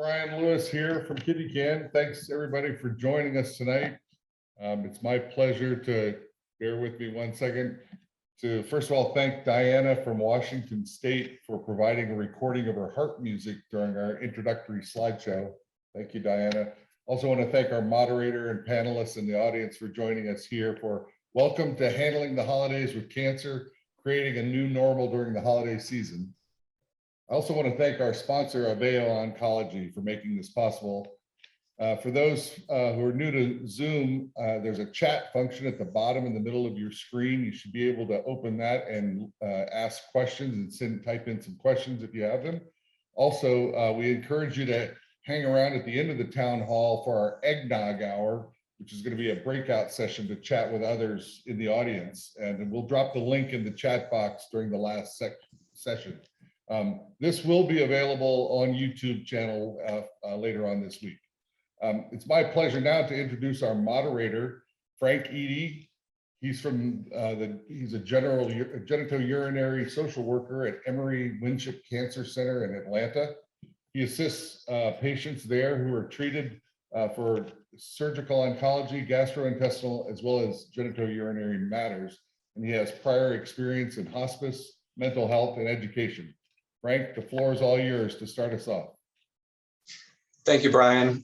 Brian Lewis here from KidneyCAN. Thanks everybody for joining us tonight. It's my pleasure to, bear with me one second, to first of all thank Diana from Washington State for providing a recording of her harp music during our introductory slideshow. Thank you, Diana. Also want to thank our moderator and panelists in the audience for joining us here for Welcome to Handling the Holidays with Cancer, Creating a New Normal During the Holiday Season. I also want to thank our sponsor, Aveo Oncology, for making this possible. For those who are new to Zoom, there's a chat function at the bottom in the middle of your screen. You should be able to open that and ask questions and type in some questions if you have them. Also, we encourage you to hang around at the end of the town hall for our eggnog hour, which is going to be a breakout session to chat with others in the audience. And we'll drop the link in the chat box during the last session. This will be available on YouTube channel later on this week. It's my pleasure now to introduce our moderator, Frank Eady. He's from he's a genitourinary social worker at Emory Winship Cancer Center in Atlanta. He assists patients there who are treated for surgical oncology, gastrointestinal, as well as genitourinary matters. And he has prior experience in hospice, mental health, and education. Frank, the floor is all yours to start us off. Thank you, Brian,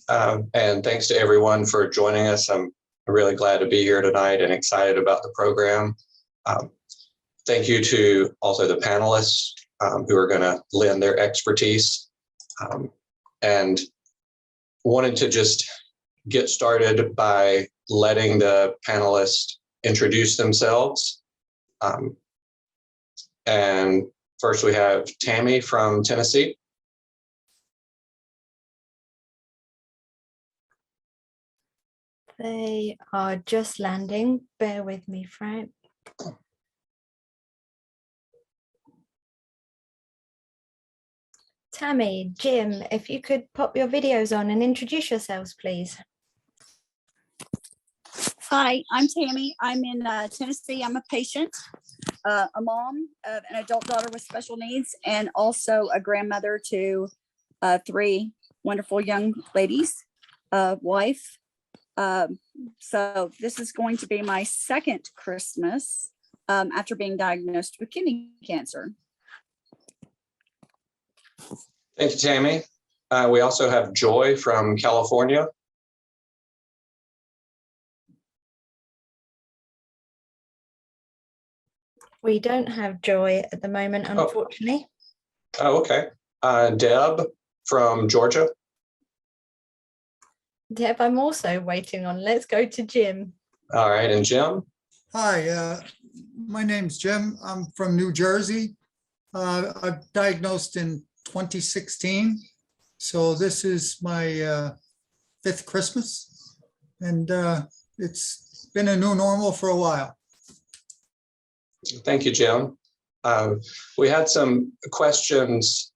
and thanks to everyone for joining us. I'm really glad to be here tonight and excited about the program. Thank you to also the panelists who are going to lend their expertise, and wanted to just get started by letting the panelists introduce themselves. And first we have Tammy from Tennessee. They are just landing. Bear with me, Frank. Tammy, Jim, if you could pop your videos on and introduce yourselves, please. Hi, I'm Tammy. I'm in Tennessee. I'm a patient, a mom of an adult daughter with special needs, and also a grandmother to 3 wonderful young ladies, wife. So this is going to be my second Christmas after being diagnosed with kidney cancer. Thank you, Tammy. We also have Joy from California. We don't have Joy at the moment, unfortunately. Oh, okay. Deb from Georgia. Deb, I'm also waiting on. Let's go to Jim. All right, and Jim? Hi, my name's Jim. I'm from New Jersey. I'm diagnosed in 2016. So this is my 5th Christmas, and it's been a new normal for a while. Thank you, Jim. We had some questions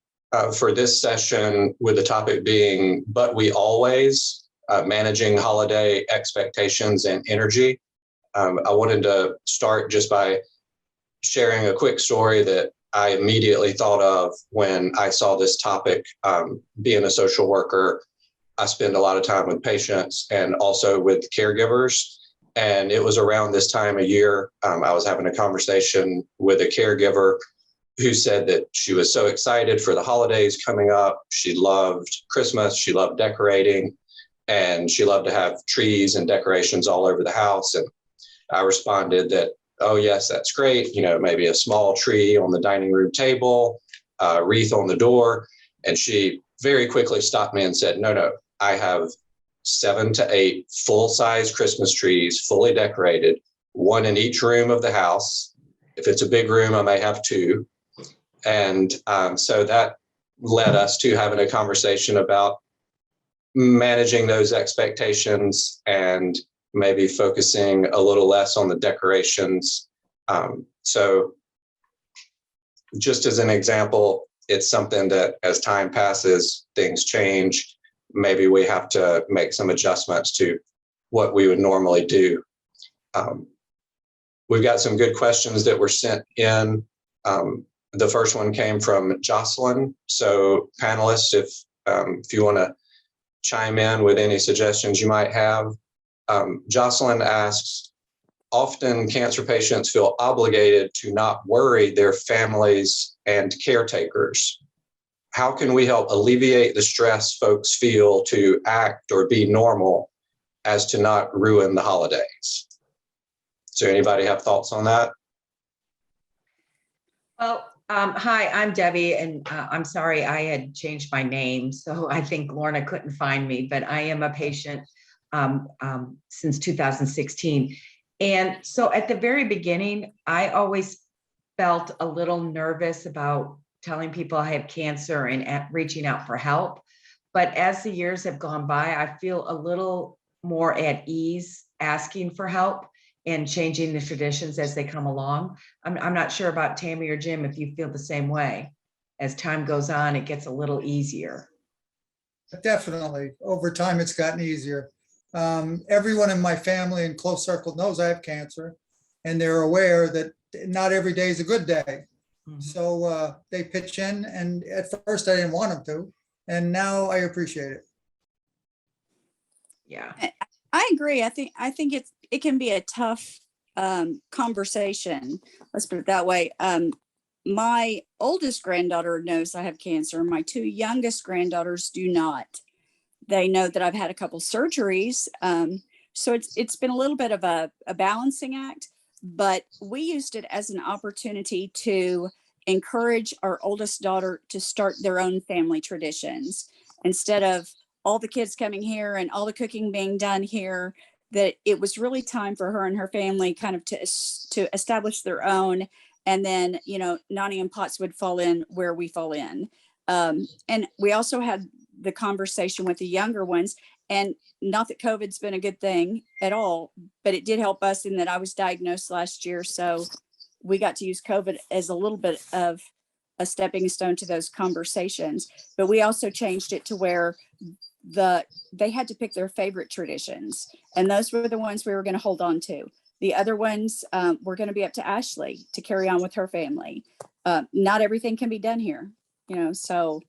for this session with the topic being, but we always, managing holiday expectations and energy. I wanted to start just by sharing a quick story that I immediately thought of when I saw this topic. Being a social worker, I spend a lot of time with patients and also with caregivers. And it was around this time of year, I was having a conversation with a caregiver who said that she was so excited for the holidays coming up. She loved Christmas, she loved decorating, and she loved to have trees and decorations all over the house. And I responded that, oh yes, that's great. You know, maybe a small tree on the dining room table, a wreath on the door. And she very quickly stopped me and said, no, I have 7 to 8 full-size Christmas trees, fully decorated, 1 in each room of the house. If it's a big room, I may have 2. And so that led us to having a conversation about managing those expectations and maybe focusing a little less on the decorations. So just as an example, it's something that as time passes, things change. Maybe we have to make some adjustments to what we would normally do. We've got some good questions that were sent in. The first one came from Jocelyn. So panelists, if if you want to chime in with any suggestions you might have. Jocelyn asks, often cancer patients feel obligated to not worry their families and caretakers. How can we help alleviate the stress folks feel to act or be normal as to not ruin the holidays? So anybody have thoughts on that? Well, hi, I'm Debbie, and I'm sorry I had changed my name, so I think Lorna couldn't find me, but I am a patient since 2016. And so at the very beginning, I always felt a little nervous about telling people I have cancer and reaching out for help. But as the years have gone by, I feel a little more at ease asking for help and changing the traditions as they come along. I'm not sure about Tammy or Jim, if you feel the same way. As time goes on, it gets a little easier. Definitely. Over time, it's gotten easier. Everyone in my family and close circle knows I have cancer, and they're aware that not every day is a good day. So they pitch in, and at first I didn't want them to, and now I appreciate it. Yeah. I agree. I think it can be a tough conversation. Let's put it that way. My oldest granddaughter knows I have cancer. My two youngest granddaughters do not. They know that I've had a couple surgeries. So it's been a little bit of a balancing act, but we used it as an opportunity to encourage our oldest daughter to start their own family traditions instead of all the kids coming here and all the cooking being done here. That it was really time for her and her family kind of to establish their own. And then, Nani and Potts would fall in where we fall in. And we also had the conversation with the younger ones, and not that COVID's been a good thing at all, but it did help us in that I was diagnosed last year. So we got to use COVID as a little bit of a stepping stone to those conversations. But we also changed it to where they had to pick their favorite traditions, and those were the ones we were going to hold on to. The other ones were going to be up to Ashley to carry on with her family. Not everything can be done here, so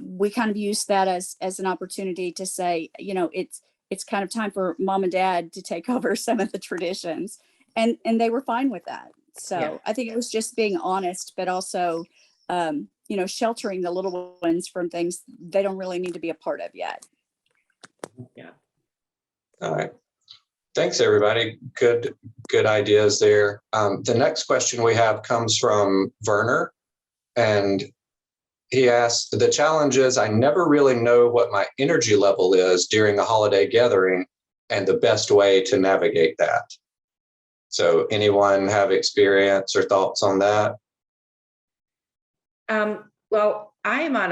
we kind of used that as an opportunity to say, it's kind of time for mom and dad to take over some of the traditions, and they were fine with that. So yeah. I think it was just being honest, but also sheltering the little ones from things they don't really need to be a part of yet. Yeah. All right. Thanks, everybody. Good ideas there. The next question we have comes from Werner, and he asked, the challenge is I never really know what my energy level is during a holiday gathering and the best way to navigate that. So anyone have experience or thoughts on that? Well, I am on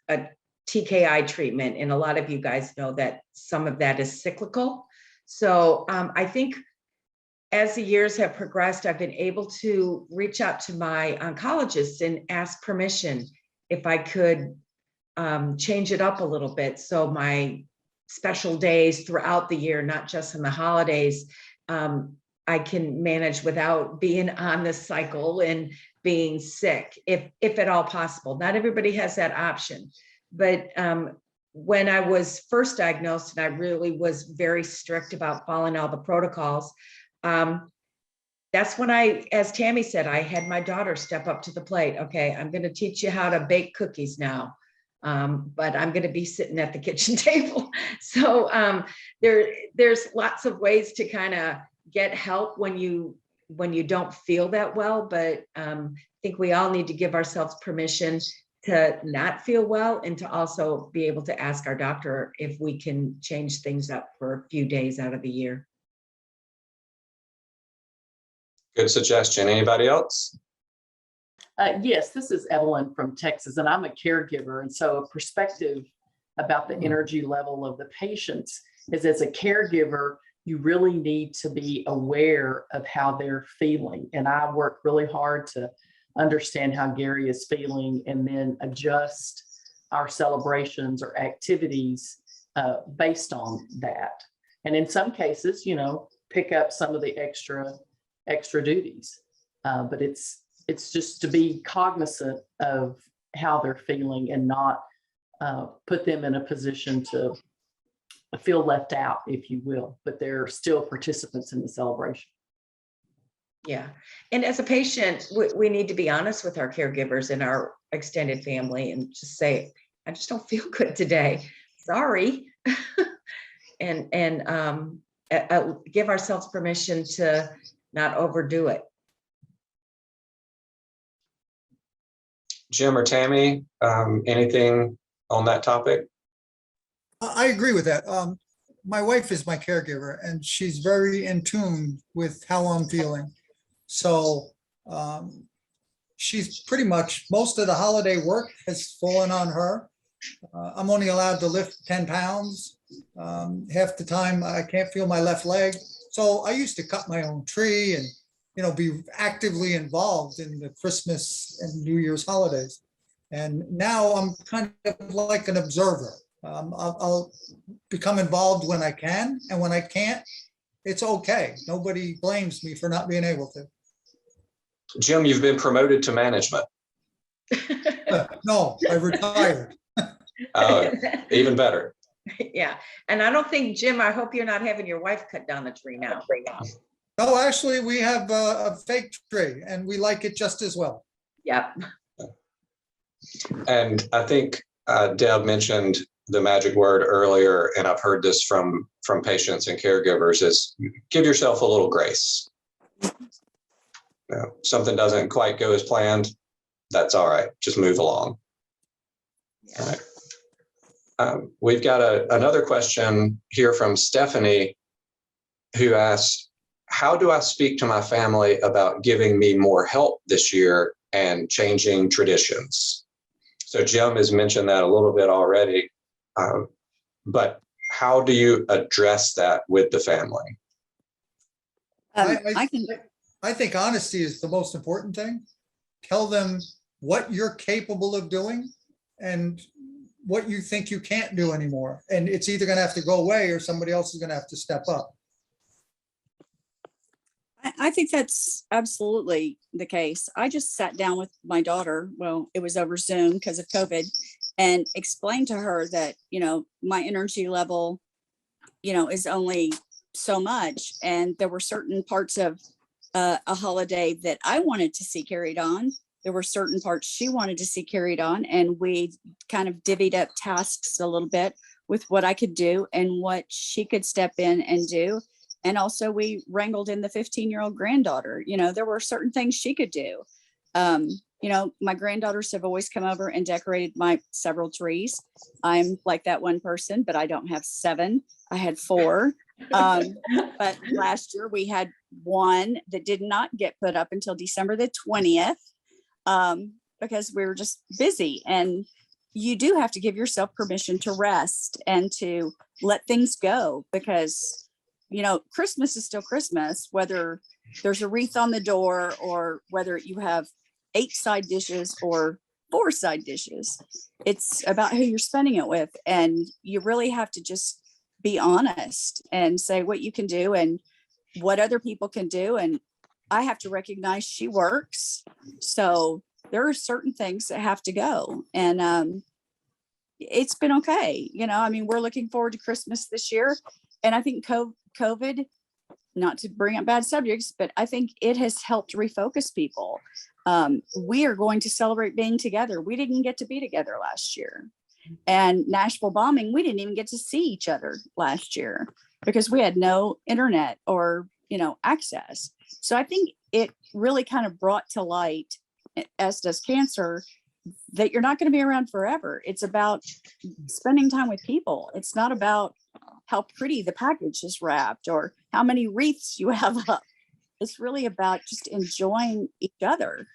a TKI treatment, and a lot of you guys know that some of that is cyclical. So I think as the years have progressed, I've been able to reach out to my oncologist and ask permission if I could change it up a little bit. So my special days throughout the year, not just in the holidays, I can manage without being on this cycle and being sick, if at all possible. Not everybody has that option. But when I was first diagnosed, and I really was very strict about following all the protocols, that's when as Tammy said, I had my daughter step up to the plate. Okay, I'm going to teach you how to bake cookies now, but I'm going to be sitting at the kitchen table. So there's lots of ways to kind of get help when you don't feel that well, but I think we all need to give ourselves permission to not feel well, and to also be able to ask our doctor if we can change things up for a few days out of the year. Good suggestion. Anybody else? Yes, this is Evelyn from Texas, and I'm a caregiver. And so a perspective about the energy level of the patients is, as a caregiver, you really need to be aware of how they're feeling. And I work really hard to understand how Gary is feeling and then adjust our celebrations or activities based on that. And in some cases, pick up some of the extra duties. But it's just to be cognizant of how they're feeling and not put them in a position to feel left out, if you will, but they're still participants in the celebration. Yeah. And as a patient, we need to be honest with our caregivers and our extended family and just say, I just don't feel good today. Sorry. and give ourselves permission to not overdo it. Jim or Tammy, anything on that topic? I agree with that. My wife is my caregiver and she's very in tune with how I'm feeling. So she's pretty much, most of the holiday work has fallen on her. I'm only allowed to lift 10 pounds. Half the time I can't feel my left leg. So I used to cut my own tree and, be actively involved in the Christmas and New Year's holidays. And now I'm kind of like an observer. I'll become involved when I can, and when I can't, it's okay. Nobody blames me for not being able to. Jim, you've been promoted to management. No, I retired. Even better. Yeah. And I don't think, Jim, I hope you're not having your wife cut down the tree now. No, actually, we have a fake tree and we like it just as well. Yep. And I think Deb mentioned the magic word earlier, and I've heard this from patients and caregivers, is give yourself a little grace. Something doesn't quite go as planned, that's all right. Just move along. Yeah. All right. We've got another question here from Stephanie, who asks, how do I speak to my family about giving me more help this year and changing traditions? So Jim has mentioned that a little bit already, but how do you address that with the family? I think honesty is the most important thing. Tell them what you're capable of doing and what you think you can't do anymore. And it's either going to have to go away or somebody else is going to have to step up. I think that's absolutely the case. I just sat down with my daughter. Well, it was over Zoom because of COVID, and explained to her that, my energy level, is only so much. And there were certain parts of a holiday that I wanted to see carried on. There were certain parts she wanted to see carried on. And we kind of divvied up tasks a little bit with what I could do and what she could step in and do. And also we wrangled in the 15-year-old granddaughter. There were certain things she could do. My granddaughters have always come over and decorated my several trees. I'm like that one person, but I don't have 7. I had 4. But last year we had one that did not get put up until December the 20th because we were just busy. And you do have to give yourself permission to rest and to let things go, because Christmas is still Christmas, whether there's a wreath on the door or whether you have 8 side dishes or 4 side dishes. It's about who you're spending it with. And you really have to just be honest and say what you can do and what other people can do. And I have to recognize she works. So there are certain things that have to go. And it's been okay. We're looking forward to Christmas this year. And I think COVID, not to bring up bad subjects, but I think it has helped refocus people. We are going to celebrate being together. We didn't get to be together last year. And Nashville bombing, we didn't even get to see each other last year because we had no internet or, access. So I think it really kind of brought to light, as does cancer, that you're not going to be around forever. It's about spending time with people. It's not about how pretty the package is wrapped or how many wreaths you have up. It's really about just enjoying each other.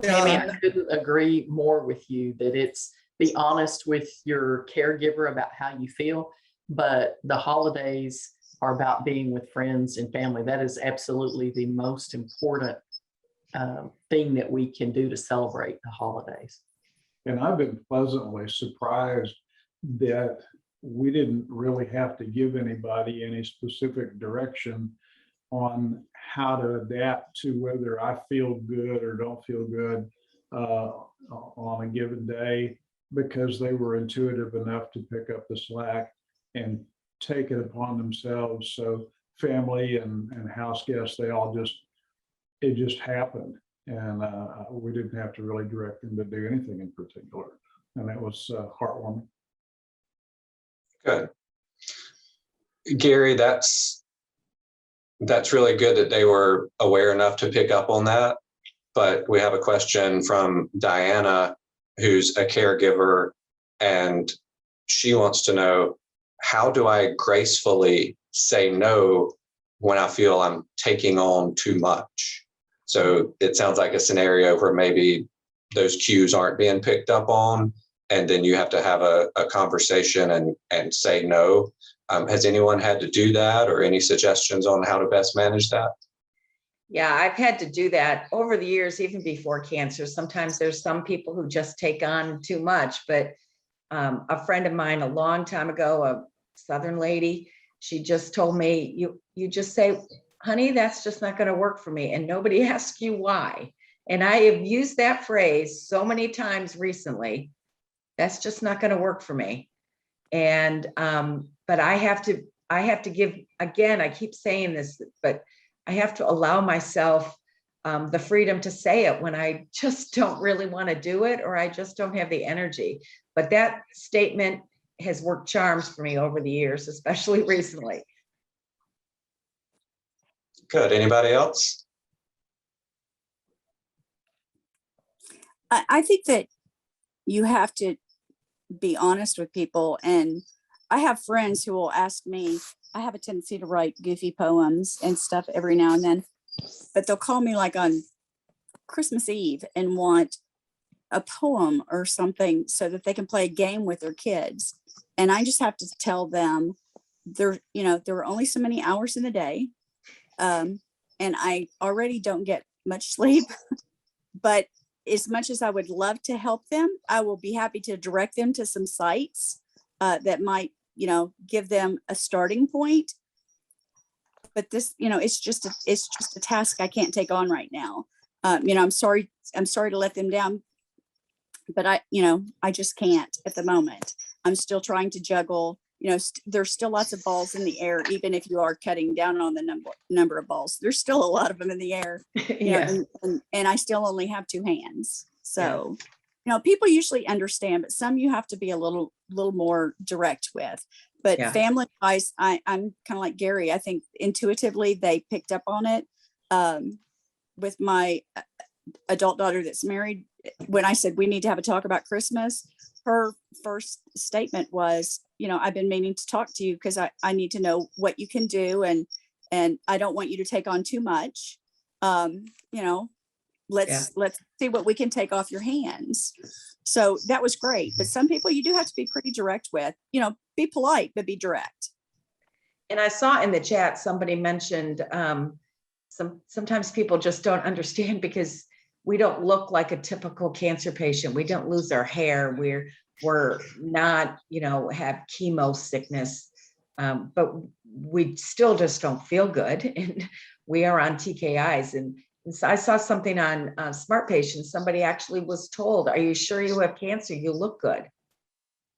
Tammy, I couldn't agree more with you that it's be honest with your caregiver about how you feel, but the holidays are about being with friends and family. That is absolutely the most important thing that we can do to celebrate the holidays. And I've been pleasantly surprised that we didn't really have to give anybody any specific direction on how to adapt to whether I feel good or don't feel good on a given day. because they were intuitive enough to pick up the slack and take it upon themselves. So family and house guests, it just happened. And we didn't have to really direct them to do anything in particular. And that was heartwarming. Good. Gary, that's really good that they were aware enough to pick up on that. But we have a question from Diana, who's a caregiver, and she wants to know, how do I gracefully say no when I feel I'm taking on too much? So it sounds like a scenario where maybe those cues aren't being picked up on, and then you have to have a conversation and say no. Has anyone had to do that, or any suggestions on how to best manage that? Yeah, I've had to do that over the years, even before cancer. Sometimes there's some people who just take on too much, but a friend of mine a long time ago, a Southern lady, she just told me, you just say, honey, that's just not going to work for me. And nobody asks you why. And I have used that phrase so many times recently. That's just not going to work for me. And, but I have to give, again, I keep saying this, but I have to allow myself the freedom to say it when I just don't really want to do it, or I just don't have the energy. But that statement has worked charms for me over the years, especially recently. Good. Anybody else? I think that you have to be honest with people. And I have friends who will ask me, I have a tendency to write goofy poems and stuff every now and then, but they'll call me like on Christmas Eve and want a poem or something so that they can play a game with their kids. And I just have to tell them there are only so many hours in the day. And I already don't get much sleep, but as much as I would love to help them, I will be happy to direct them to some sites that might, give them a starting point. But this, it's just a task I can't take on right now. I'm sorry to let them down, but I just can't at the moment. I'm still trying to juggle. There's still lots of balls in the air, even if you are cutting down on the number of balls. There's still a lot of them in the air, Yeah. and I still only have two hands. So, people usually understand, but some you have to be a little more direct with. But Yeah. family wise, I'm kind of like Gary. I think intuitively they picked up on it. With my adult daughter that's married, when I said we need to have a talk about Christmas, her first statement was, I've been meaning to talk to you because I need to know what you can do, and I don't want you to take on too much. Let's see what we can take off your hands. So that was great. But some people you do have to be pretty direct with, be polite, but be direct. And I saw in the chat, somebody mentioned sometimes people just don't understand because we don't look like a typical cancer patient. We don't lose our hair. We're not, have chemo sickness, but we still just don't feel good. And we are on TKIs. And so I saw something on Smart Patients. Somebody actually was told, are you sure you have cancer? You look good.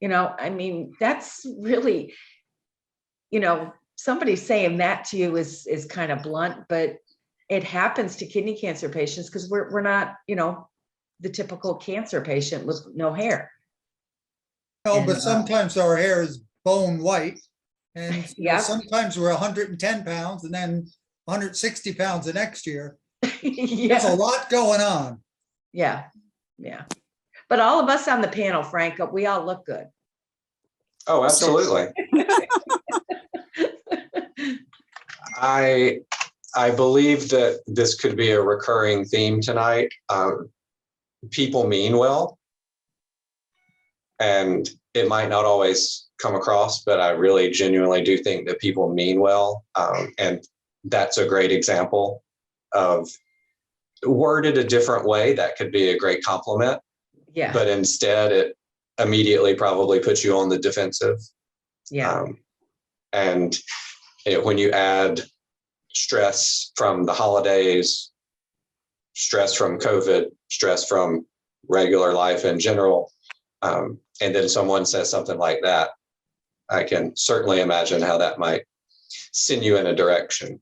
That's really, somebody saying that to you is kind of blunt, but it happens to kidney cancer patients because we're not, the typical cancer patient with no hair. No, but sometimes our hair is bone white. And Yeah. sometimes we're 110 pounds and then 160 pounds the next year. Yeah. There's a lot going on. Yeah. Yeah. But all of us on the panel, Frank, we all look good. Oh, absolutely. I believe that this could be a recurring theme tonight. People mean well, and it might not always come across, but I really genuinely do think that people mean well. And that's a great example of, worded a different way, that could be a great compliment. Yeah. But instead it immediately probably puts you on the defensive. Yeah. And when you add stress from the holidays, stress from COVID, stress from regular life in general, And then someone says something like that, I can certainly imagine how that might send you in a direction.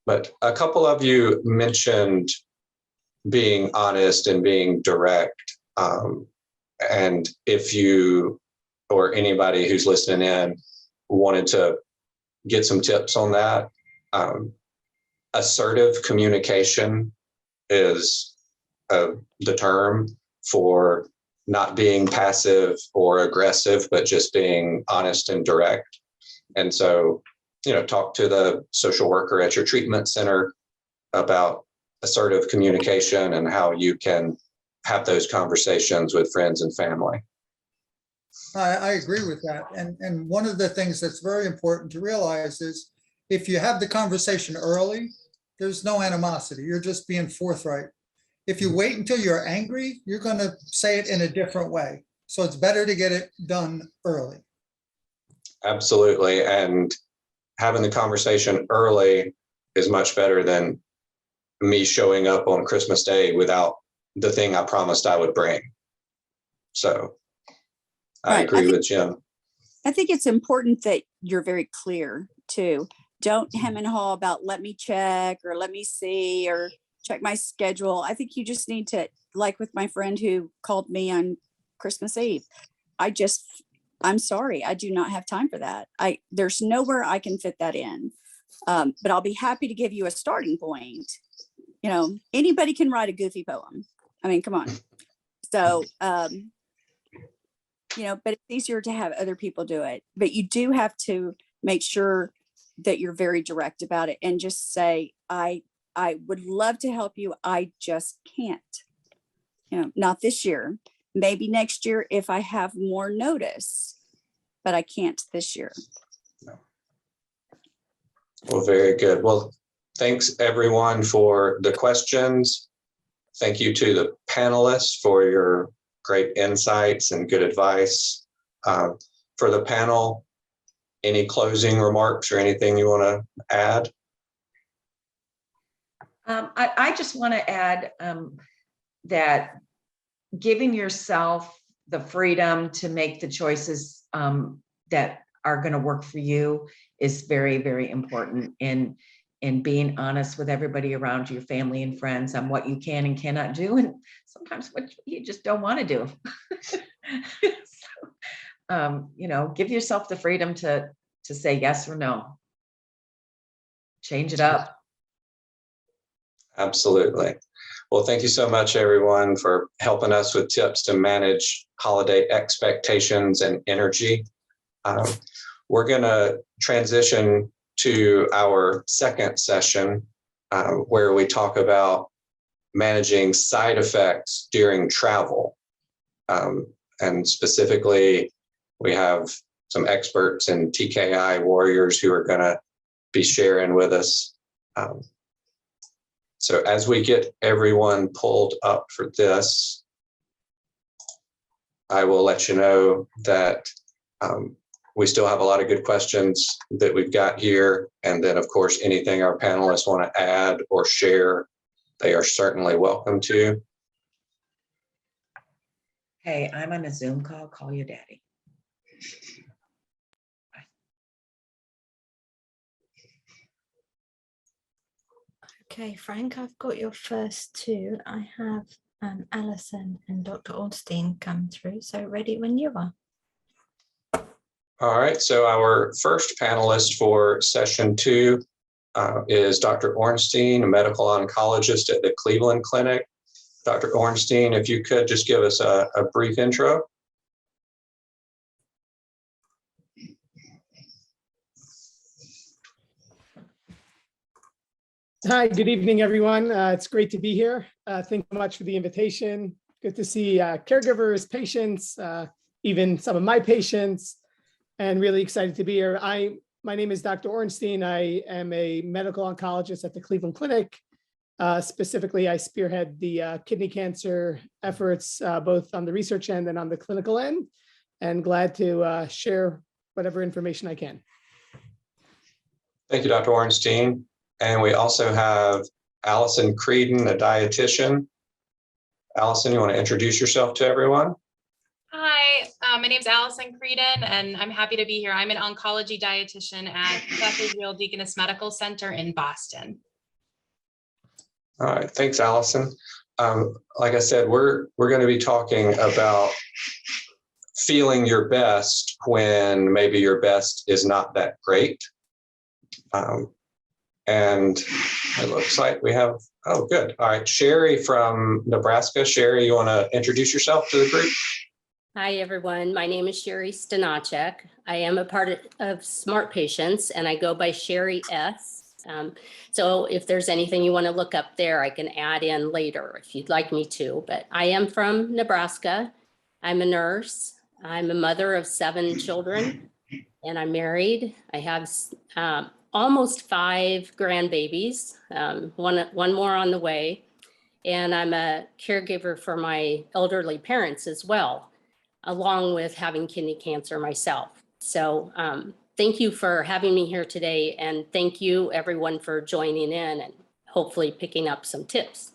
But a couple of you mentioned being honest and being direct. And if you or anybody who's listening in wanted to get some tips on that, assertive communication is the term for not being passive or aggressive, but just being honest and direct. And so, talk to the social worker at your treatment center about assertive communication and how you can have those conversations with friends and family. I agree with that. And one of the things that's very important to realize is if you have the conversation early, there's no animosity. You're just being forthright. If you wait until you're angry, you're going to say it in a different way. So it's better to get it done early. Absolutely. And having the conversation early is much better than me showing up on Christmas Day without the thing I promised I would bring. So I Right. agree with Jim. I think it's important that you're very clear too. Don't hem and haw about let me check or let me see or check my schedule. I think you just need to, like with my friend who called me on Christmas Eve. I'm sorry, I do not have time for that. There's nowhere I can fit that in. But I'll be happy to give you a starting point. Anybody can write a goofy poem. I mean, come on. So, but it's easier to have other people do it. But you do have to make sure that you're very direct about it and just say, I would love to help you. I just can't, not this year, maybe next year if I have more notice, but I can't this year. Well, very good. Well, thanks everyone for the questions. Thank you to the panelists for your great insights and good advice. For the panel, any closing remarks or anything you want to add? I just want to add that giving yourself the freedom to make the choices that are going to work for you is very, very important in being honest with everybody around you, your family and friends, on what you can and cannot do, and sometimes what you just don't want to do. So, give yourself the freedom to say yes or no. Change it up. Absolutely. Well, thank you so much, everyone, for helping us with tips to manage holiday expectations and energy. We're going to transition to our second session where we talk about managing side effects during travel. And specifically, we have some experts and TKI warriors who are going to be sharing with us. So as we get everyone pulled up for this, I will let you know that we still have a lot of good questions that we've got here. And then, of course, anything our panelists want to add or share, they are certainly welcome to. Hey, I'm on a Zoom call. Call your daddy. Okay, Frank, I've got your first two. I have Alison and Dr. Ornstein come through. So ready when you are. All right, so our first panelist for session 2 is Dr. Ornstein, a medical oncologist at the Cleveland Clinic. Dr. Ornstein, if you could just give us a brief intro. Hi, good evening, everyone. It's great to be here. Thank you so much for the invitation. Good to see caregivers, patients, even some of my patients, and really excited to be here. My name is Dr. Ornstein. I am a medical oncologist at the Cleveland Clinic. Specifically, I spearhead the kidney cancer efforts, both on the research end and on the clinical end, and glad to share whatever information I can. Thank you, Dr. Ornstein. And we also have Allison Creedon, a dietitian. Allison, you want to introduce yourself to everyone? Hi, my name is Allison Creedon, and I'm happy to be here. I'm an oncology dietitian at Bethesda Deaconess Medical Center in Boston. All right, thanks, Allison. Like I said, we're going to be talking about feeling your best when maybe your best is not that great. And it looks like we have, oh, good. All right, Sherry from Nebraska. Sherry, you want to introduce yourself to the group? Hi, everyone. My name is Sherry Stenachek. I am a part of Smart Patients, and I go by Sherry S. So if there's anything you want to look up there, I can add in later if you'd like me to. But I am from Nebraska. I'm a nurse. I'm a mother of 7 children, and I'm married. I have almost 5 grandbabies, one more on the way. And I'm a caregiver for my elderly parents as well, along with having kidney cancer myself. So thank you for having me here today. And thank you everyone for joining in and hopefully picking up some tips.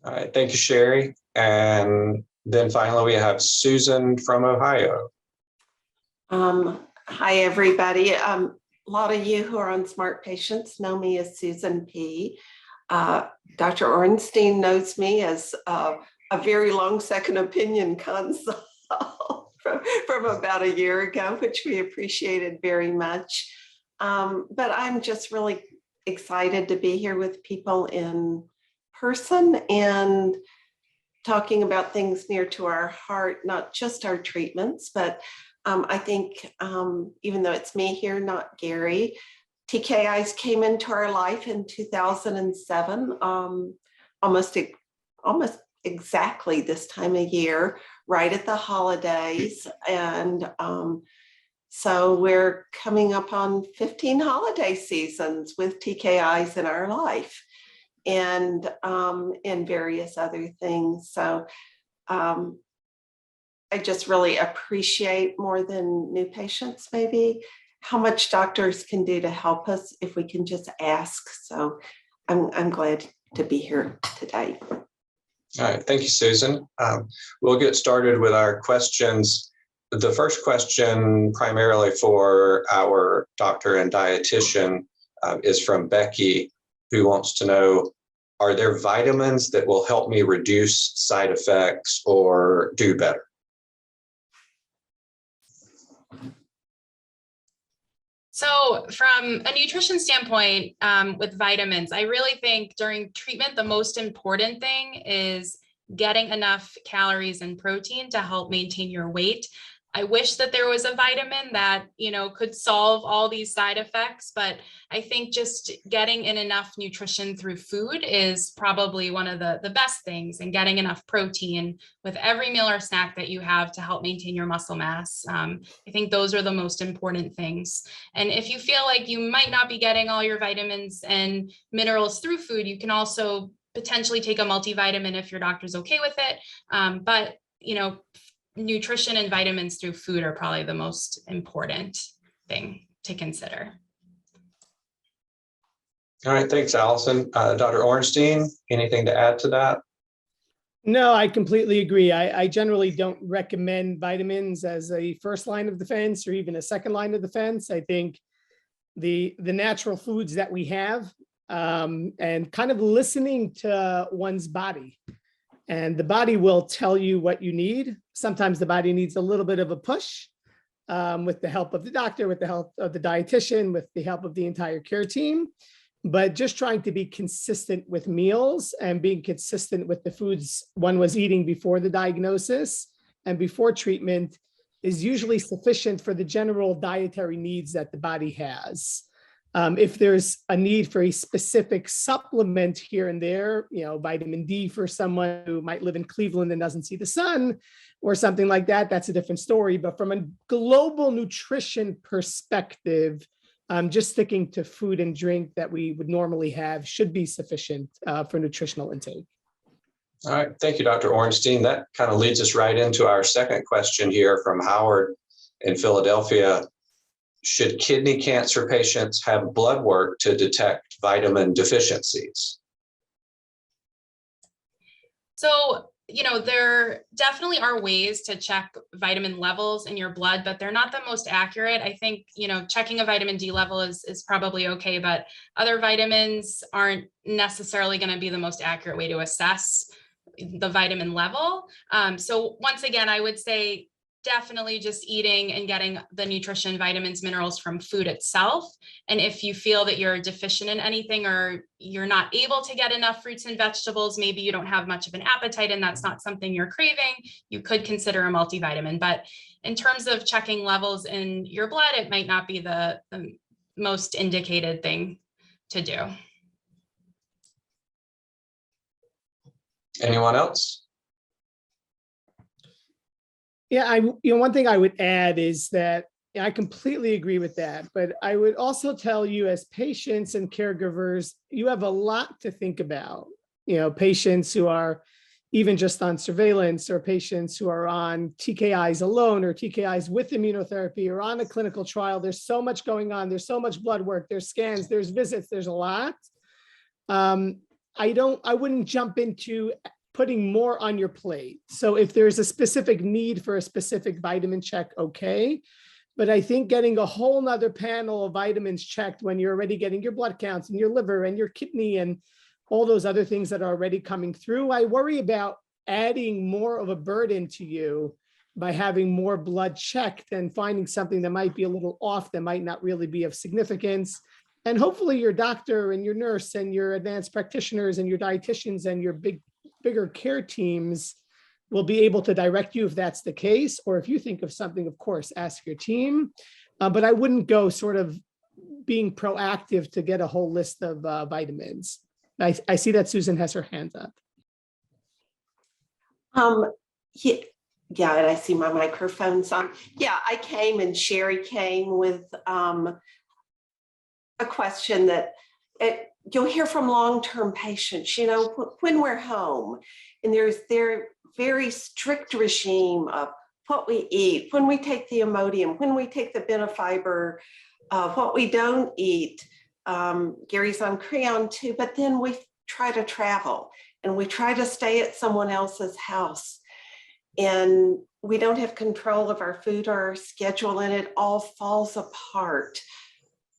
All right, thank you, Sherry. And then finally, we have Susan from Ohio. Hi, everybody. A lot of you who are on Smart Patients know me as Susan P. Dr. Ornstein knows me as a very long second opinion consult from about a year ago, which we appreciated very much. But I'm just really excited to be here with people in person and talking about things near to our heart, not just our treatments, but I think even though it's me here, not Gary, TKIs came into our life in 2007, almost exactly this time of year, right at the holidays. And so we're coming up on 15 holiday seasons with TKIs in our life and various other things. So I just really appreciate, more than new patients maybe, how much doctors can do to help us if we can just ask. So I'm glad to be here today. All right, thank you, Susan. We'll get started with our questions. The first question, primarily for our doctor and dietitian, is from Becky, who wants to know, are there vitamins that will help me reduce side effects or do better? So from a nutrition standpoint, with vitamins, I really think during treatment, the most important thing is getting enough calories and protein to help maintain your weight. I wish that there was a vitamin that, could solve all these side effects, but I think just getting in enough nutrition through food is probably one of the best things, and getting enough protein with every meal or snack that you have to help maintain your muscle mass. I think those are the most important things. And if you feel like you might not be getting all your vitamins and minerals through food, you can also potentially take a multivitamin if your doctor's okay with it. But nutrition and vitamins through food are probably the most important thing to consider. All right, thanks, Allison. Dr. Ornstein, anything to add to that? No, I completely agree. I generally don't recommend vitamins as a first line of defense or even a second line of defense. I think the natural foods that we have and kind of listening to one's body. And the body will tell you what you need. Sometimes the body needs a little bit of a push with the help of the doctor, with the help of the dietitian, with the help of the entire care team. But just trying to be consistent with meals and being consistent with the foods one was eating before the diagnosis and before treatment is usually sufficient for the general dietary needs that the body has. If there's a need for a specific supplement here and there, vitamin D for someone who might live in Cleveland and doesn't see the sun or something like that, that's a different story. But from a global nutrition perspective, just sticking to food and drink that we would normally have should be sufficient for nutritional intake. All right, thank you, Dr. Ornstein. That kind of leads us right into our second question here from Howard in Philadelphia. Should kidney cancer patients have blood work to detect vitamin deficiencies? So, there definitely are ways to check vitamin levels in your blood, but they're not the most accurate. I think, checking a vitamin D level is probably okay, but other vitamins aren't necessarily going to be the most accurate way to assess the vitamin level. So once again, I would say definitely just eating and getting the nutrition, vitamins, minerals from food itself. And if you feel that you're deficient in anything or you're not able to get enough fruits and vegetables, maybe you don't have much of an appetite and that's not something you're craving, you could consider a multivitamin. But in terms of checking levels in your blood, it might not be the most indicated thing to do. Anyone else? Yeah, one thing I would add is that I completely agree with that, but I would also tell you as patients and caregivers, you have a lot to think about. Patients who are even just on surveillance, or patients who are on TKIs alone or TKIs with immunotherapy or on a clinical trial. There's so much going on. There's so much blood work, there's scans, there's visits, there's a lot. I wouldn't jump into putting more on your plate. So if there's a specific need for a specific vitamin check, okay. But I think getting a whole nother panel of vitamins checked when you're already getting your blood counts and your liver and your kidney and all those other things that are already coming through, I worry about adding more of a burden to you by having more blood checked and finding something that might be a little off, that might not really be of significance. And hopefully your doctor and your nurse and your advanced practitioners and your dietitians and your bigger care teams will be able to direct you if that's the case. Or if you think of something, of course, ask your team. But I wouldn't go sort of being proactive to get a whole list of vitamins. I see that Susan has her hand up. Yeah, and I see my microphone's on. Yeah, I came and Sherry came with a question that you'll hear from long-term patients, when we're home and there's their very strict regime of what we eat, when we take the Imodium, when we take the Benefiber, what we don't eat. Gary's on Creon too, but then we try to travel and we try to stay at someone else's house and we don't have control of our food or our schedule and it all falls apart.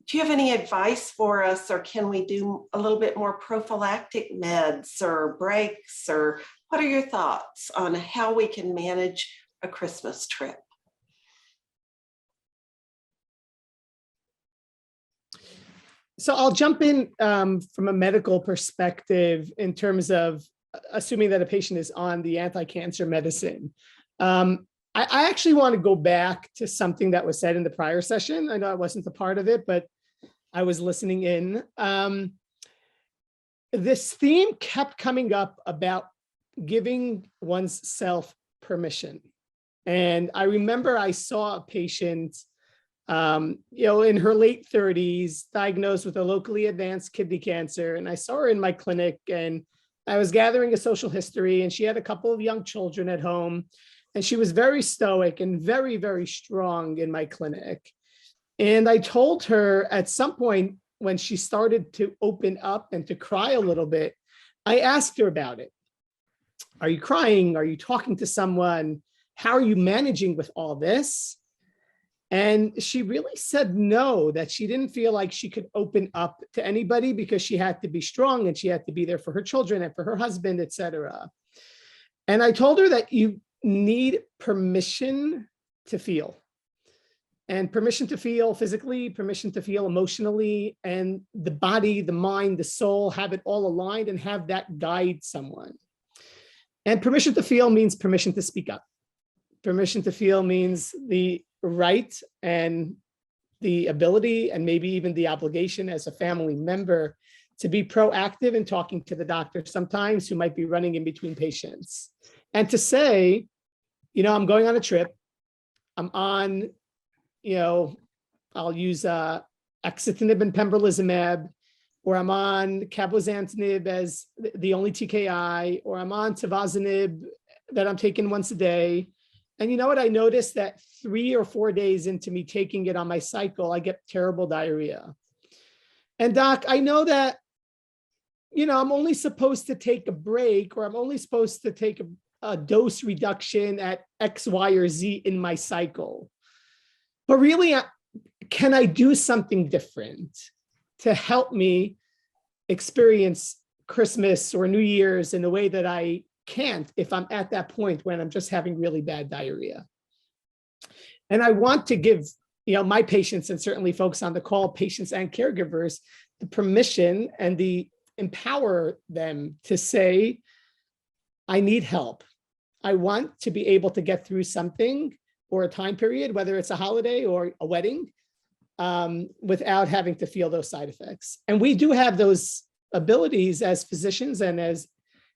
Do you have any advice for us, or can we do a little bit more prophylactic meds or breaks, or what are your thoughts on how we can manage a Christmas trip? So I'll jump in from a medical perspective in terms of assuming that a patient is on the anti-cancer medicine. I actually want to go back to something that was said in the prior session. I know I wasn't a part of it, but I was listening in. This theme kept coming up about giving one's self permission. And I remember I saw a patient in her late 30s, diagnosed with a locally advanced kidney cancer. And I saw her in my clinic and I was gathering a social history, and she had a couple of young children at home. And she was very stoic and very, very strong in my clinic. And I told her at some point when she started to open up and to cry a little bit, I asked her about it. Are you crying? Are you talking to someone? How are you managing with all this? And she really said no, that she didn't feel like she could open up to anybody because she had to be strong and she had to be there for her children and for her husband, etc. And I told her that you need permission to feel, and permission to feel physically, permission to feel emotionally, and the body, the mind, the soul, have it all aligned and have that guide someone. And permission to feel means permission to speak up. Permission to feel means the right and the ability and maybe even the obligation as a family member to be proactive in talking to the doctor sometimes, who might be running in between patients, and to say, I'm going on a trip. I'm on, I'll use axitinib and pembrolizumab, or I'm on cabozantinib as the only TKI, or I'm on tivozanib that I'm taking once a day. And you know what? I noticed that 3 or 4 days into me taking it on my cycle, I get terrible diarrhea. And doc, I know that I'm only supposed to take a break, or I'm only supposed to take a dose reduction at X, Y, or Z in my cycle. But really, can I do something different to help me experience Christmas or New Year's in a way that I can't if I'm at that point when I'm just having really bad diarrhea? And I want to give, my patients, and certainly folks on the call, patients and caregivers, the permission and the empower them to say, I need help. I want to be able to get through something or a time period, whether it's a holiday or a wedding, without having to feel those side effects. And we do have those abilities as physicians and as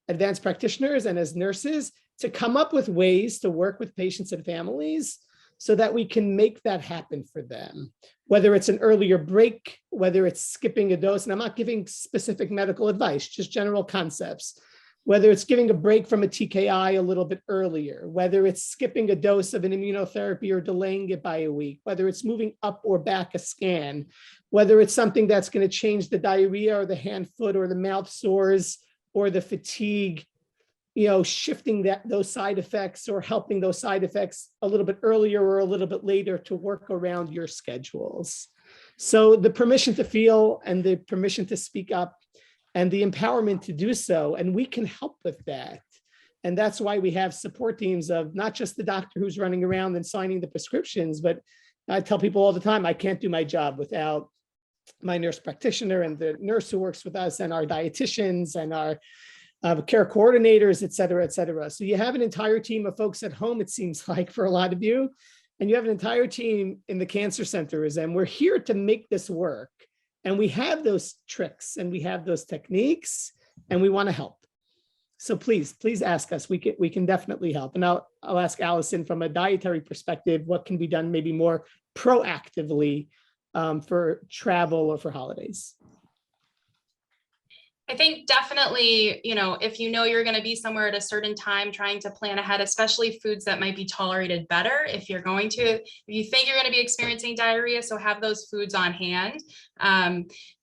advanced practitioners and as nurses to come up with ways to work with patients and families so that we can make that happen for them. Whether it's an earlier break, whether it's skipping a dose, and I'm not giving specific medical advice, just general concepts. Whether it's giving a break from a TKI a little bit earlier, whether it's skipping a dose of an immunotherapy or delaying it by a week, whether it's moving up or back a scan, whether it's something that's going to change the diarrhea or the hand, foot, or the mouth sores or the fatigue, shifting those side effects or helping those side effects a little bit earlier or a little bit later to work around your schedules. So the permission to feel and the permission to speak up and the empowerment to do so. And we can help with that. And that's why we have support teams of not just the doctor who's running around and signing the prescriptions, but I tell people all the time, I can't do my job without my nurse practitioner and the nurse who works with us and our dietitians and our care coordinators, et cetera, et cetera. So you have an entire team of folks at home, it seems like, for a lot of you, and you have an entire team in the cancer centers, and we're here to make this work. And we have those tricks and we have those techniques and we want to help. So please ask us. We can definitely help. And I'll ask Allison from a dietary perspective, what can be done maybe more proactively for travel or for holidays. I think definitely, if you're going to be somewhere at a certain time, trying to plan ahead, especially foods that might be tolerated better. If you think you're going to be experiencing diarrhea, so have those foods on hand,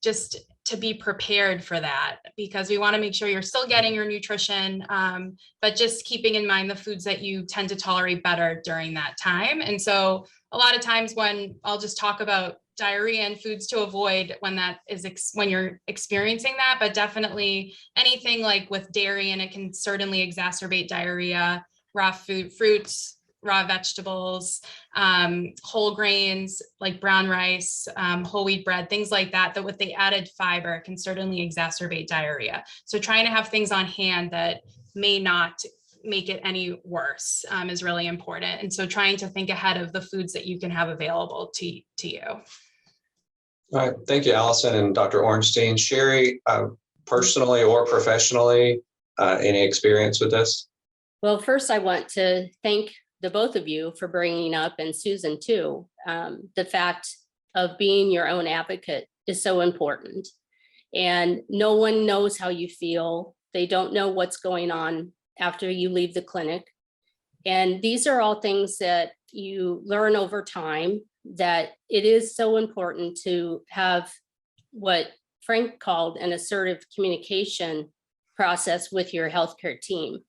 just to be prepared for that, because we want to make sure you're still getting your nutrition, but just keeping in mind the foods that you tend to tolerate better during that time. And so a lot of times when I'll just talk about diarrhea and foods to avoid when you're experiencing that, but definitely anything like with dairy, and it can certainly exacerbate diarrhea, raw fruits, raw vegetables, whole grains like brown rice, whole wheat bread, things like that with the added fiber can certainly exacerbate diarrhea. So trying to have things on hand that may not make it any worse is really important. And so trying to think ahead of the foods that you can have available to you. All right, thank you, Allison and Dr. Ornstein. Sherry, personally or professionally, any experience with this? Well, first I want to thank the both of you for bringing up, and Susan too, the fact of being your own advocate is so important. And no one knows how you feel. They don't know what's going on after you leave the clinic. And these are all things that you learn over time, that it is so important to have what Frank called an assertive communication process with your healthcare team.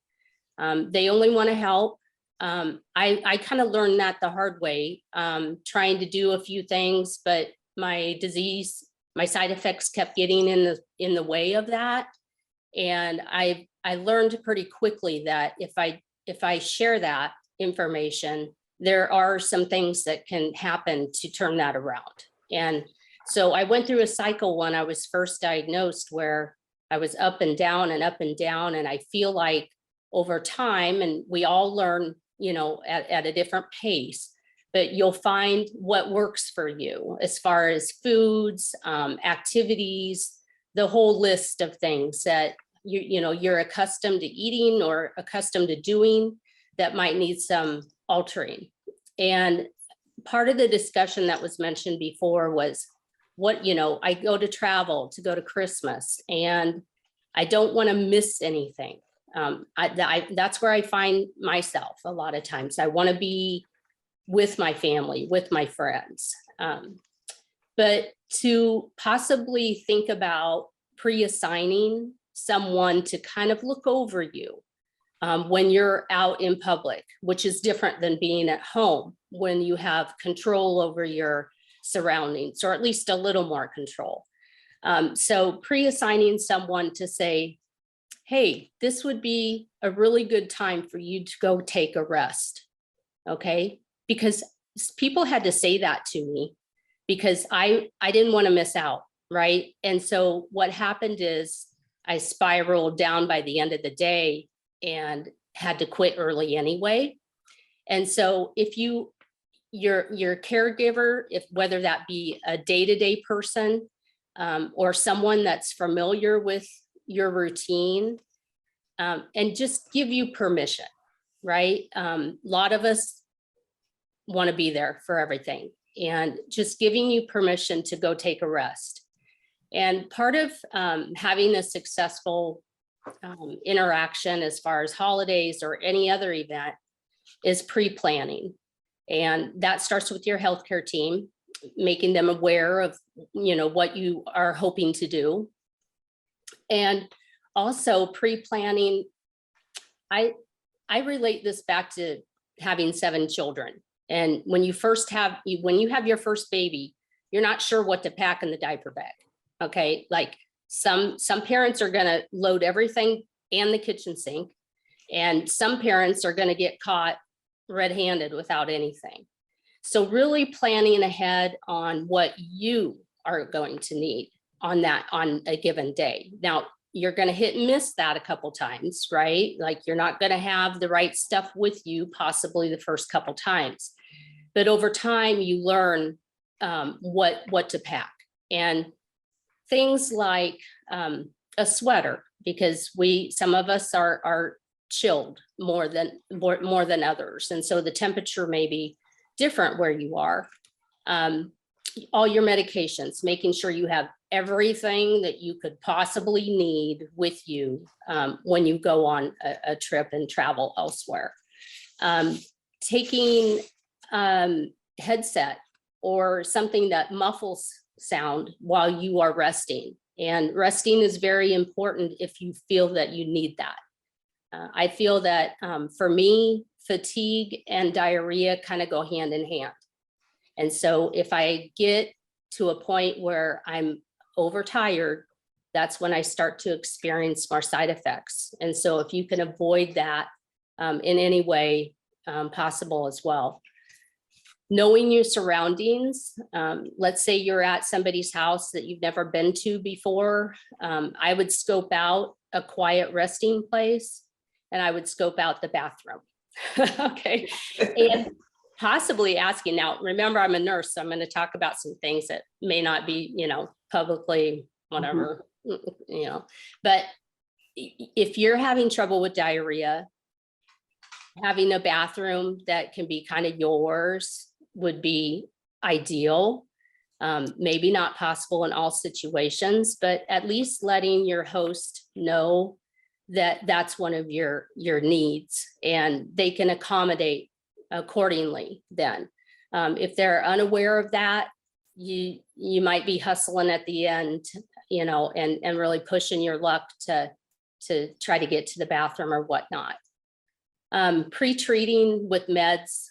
They only want to help. I kind of learned that the hard way, trying to do a few things, but my side effects kept getting in the way of that. And I learned pretty quickly that if I share that information, there are some things that can happen to turn that around. And so I went through a cycle when I was first diagnosed where I was up and down and up and down. And I feel like over time, and we all learn, at a different pace, but you'll find what works for you as far as foods, activities, the whole list of things that you're accustomed to eating or accustomed to doing that might need some altering. And part of the discussion that was mentioned before was I go to travel to go to Christmas and I don't want to miss anything. That's where I find myself a lot of times. I want to be with my family, with my friends. But to possibly think about pre-assigning someone to kind of look over you when you're out in public, which is different than being at home when you have control over your surroundings, or at least a little more control. So pre-assigning someone to say, hey, this would be a really good time for you to go take a rest, okay? Because people had to say that to me because I didn't want to miss out, right? And so what happened is I spiraled down by the end of the day and had to quit early anyway. And so if your caregiver, if whether that be a day-to-day person or someone that's familiar with your routine, and just give you permission, right? A lot of us want to be there for everything, and just giving you permission to go take a rest. And part of having a successful interaction as far as holidays or any other event is pre-planning. And that starts with your healthcare team, making them aware of, what you are hoping to do. And also pre-planning, I relate this back to having 7 children. And when you have your first baby, you're not sure what to pack in the diaper bag. Okay, like some parents are going to load everything and the kitchen sink, and some parents are going to get caught red-handed without anything. So really planning ahead on what you are going to need on a given day. Now, you're going to hit and miss that a couple times, right? Like you're not going to have the right stuff with you possibly the first couple times, but over time you learn what to pack. And things like a sweater, because some of us are chilled more than others, and so the temperature may be different where you are. All your medications, making sure you have everything that you could possibly need with you when you go on a trip and travel elsewhere. Taking headset or something that muffles sound while you are resting. And resting is very important if you feel that you need that. I feel that for me, fatigue and diarrhea kind of go hand in hand. And so if I get to a point where I'm overtired, that's when I start to experience more side effects. And so if you can avoid that in any way possible as well. Knowing your surroundings, let's say you're at somebody's house that you've never been to before. I would scope out a quiet resting place, and I would scope out the bathroom. Okay. And possibly asking, now, remember, I'm a nurse, so I'm going to talk about some things that may not be, publicly, whatever, but if you're having trouble with diarrhea, having a bathroom that can be kind of yours would be ideal. Maybe not possible in all situations, but at least letting your host know that that's one of your needs, and they can accommodate accordingly then. If they're unaware of that, you might be hustling at the end, and really pushing your luck to try to get to the bathroom or whatnot. Pre-treating with meds,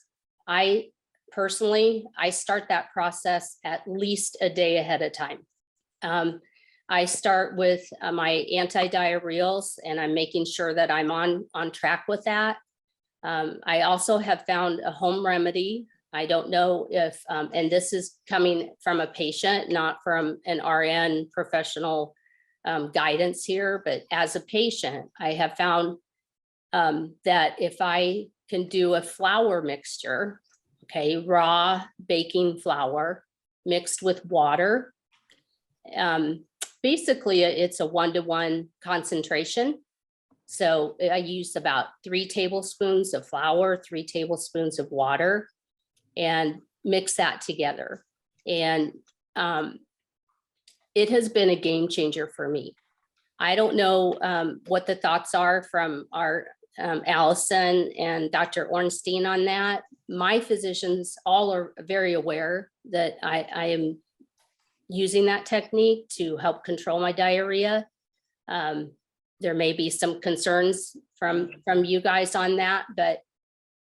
I personally start that process at least a day ahead of time. I start with my antidiarrheals, and I'm making sure that I'm on track with that. I also have found a home remedy. I don't know if, and this is coming from a patient, not from an RN professional guidance here, but as a patient, I have found that if I can do a flour mixture, okay, raw baking flour mixed with water, basically it's a 1-to-1 concentration. So I use about 3 tablespoons of flour, 3 tablespoons of water, and mix that together. And it has been a game changer for me. I don't know what the thoughts are from our Allison and Dr. Ornstein on that. My physicians all are very aware that I am using that technique to help control my diarrhea. There may be some concerns from you guys on that, but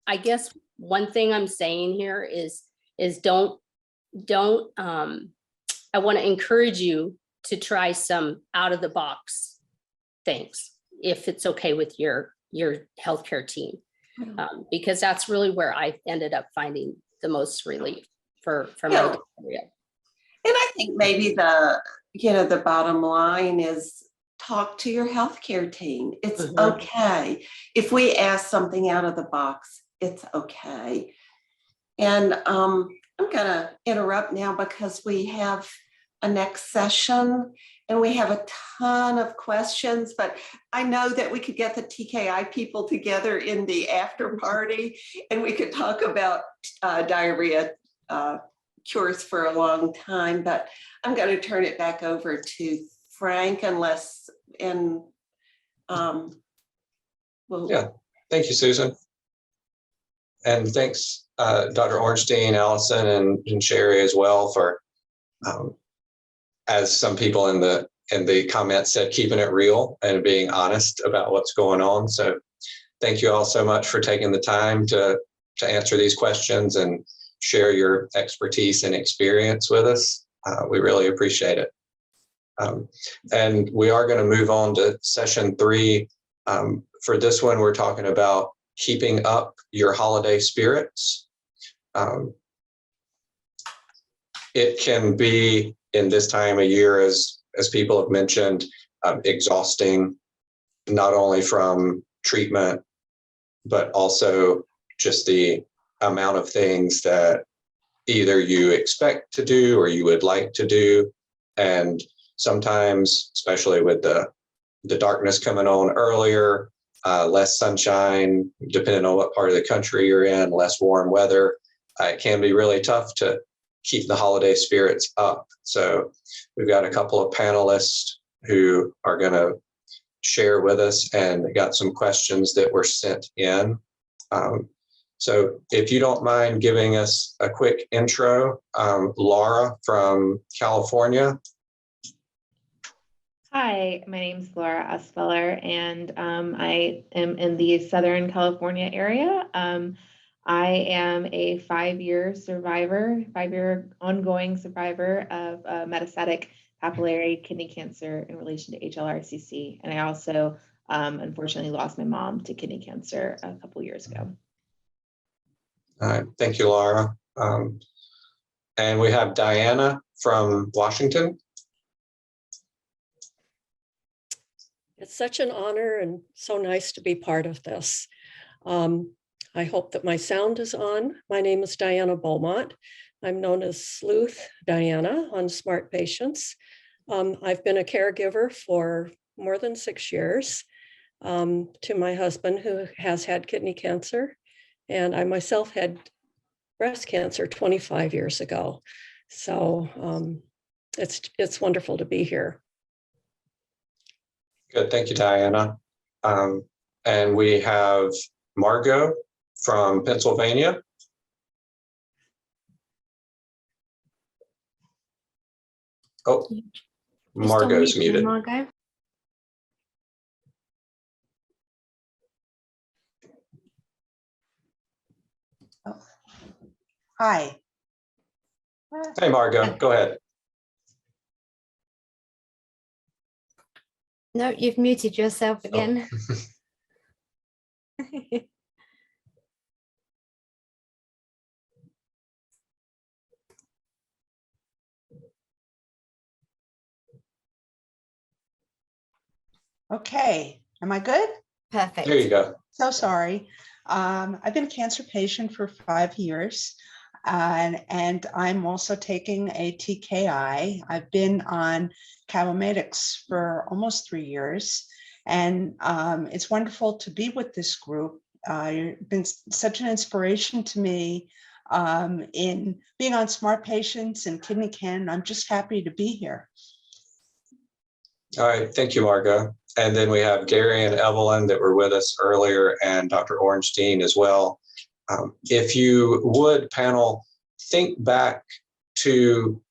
I guess one thing I'm saying here is don't, I want to encourage you to try some out of the box things, if it's okay with your healthcare team, because that's really where I ended up finding the most relief for my diarrhea. And I think maybe the bottom line is talk to your healthcare team. It's okay. If we ask something out of the box, it's okay. And I'm gonna interrupt now because we have a next session and we have a ton of questions, but I know that we could get the TKI people together in the after party and we could talk about diarrhea cures for a long time, but I'm going to turn it back over to Frank unless, and Yeah, thank you, Susan. And thanks, Dr. Ornstein, Allison, and Sherry as well for, as some people in the comments said, keeping it real and being honest about what's going on. So thank you all so much for taking the time to answer these questions and share your expertise and experience with us. We really appreciate it. And we are going to move on to session 3. For this one, we're talking about keeping up your holiday spirits. It can be, in this time of year, as people have mentioned, exhausting, not only from treatment, but also just the amount of things that either you expect to do or you would like to do. And sometimes, especially with the darkness coming on earlier, less sunshine, depending on what part of the country you're in, less warm weather, it can be really tough to keep the holiday spirits up. So we've got a couple of panelists who are going to share with us and got some questions that were sent in. So if you don't mind giving us a quick intro, Laura from California. Hi, my name is Laura Usfeller, and I am in the Southern California area. I am a 5-year survivor, 5-year ongoing survivor of metastatic papillary kidney cancer in relation to HLRCC. And I also unfortunately lost my mom to kidney cancer a couple years ago. All right, thank you, Laura. And we have Diana from Washington. It's such an honor and so nice to be part of this. I hope that my sound is on. My name is Diana Beaumont. I'm known as Sleuth Diana on Smart Patients. I've been a caregiver for more than 6 years to my husband, who has had kidney cancer, and I myself had breast cancer 25 years ago. So it's wonderful to be here. Good, thank you, Diana. And we have Margot from Pennsylvania. Oh, Margot's muted. Margot. Oh. Hi. Hey, Margot, go ahead. No, you've muted yourself again. Oh. Okay, am I good? Perfect. There you go. So sorry. I've been a cancer patient for 5 years, and I'm also taking a TKI. I've been on Cabometyx for almost 3 years, and it's wonderful to be with this group. You've been such an inspiration to me in being on Smart Patients and KidneyCAN. I'm just happy to be here. All right, thank you, Margot. And then we have Gary and Evelyn that were with us earlier, and Dr. Ornstein as well. If you would, panel, think back to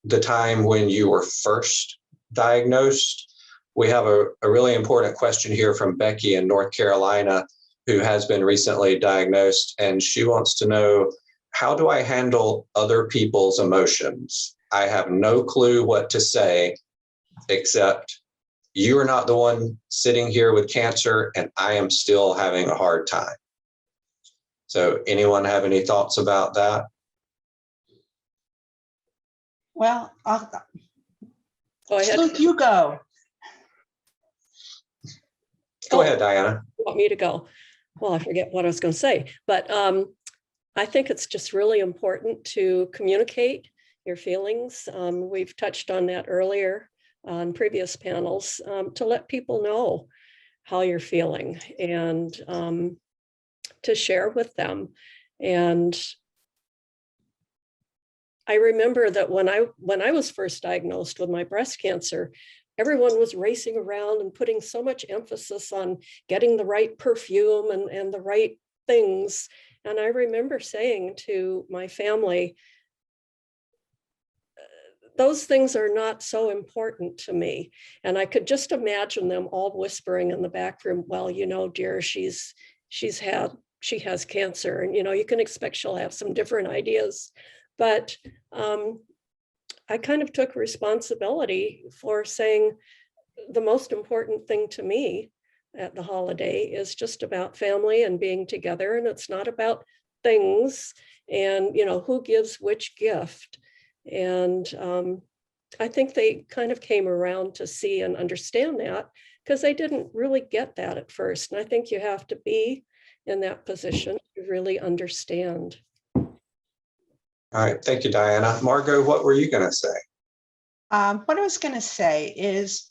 the time when you were first diagnosed. We have a really important question here from Becky in North Carolina, who has been recently diagnosed, and she wants to know, how do I handle other people's emotions? I have no clue what to say, except you are not the one sitting here with cancer, and I am still having a hard time. So anyone have any thoughts about that? Well, Go ahead. Luke, you go. Go ahead, Diana. You want me to go? Well, I forget what I was going to say, but I think it's just really important to communicate your feelings. We've touched on that earlier on previous panels, to let people know how you're feeling and to share with them. And I remember that when I was first diagnosed with my breast cancer, everyone was racing around and putting so much emphasis on getting the right perfume and the right things. And I remember saying to my family, those things are not so important to me. And I could just imagine them all whispering in the back room, well, you know, dear, she has cancer, and, you know, you can expect she'll have some different ideas. But I kind of took responsibility for saying the most important thing to me at the holiday is just about family and being together. And it's not about things and, you know, who gives which gift. And I think they kind of came around to see and understand that, because they didn't really get that at first. And I think you have to be in that position to really understand. All right, thank you, Diana. Margot, what were you going to say? What I was going to say is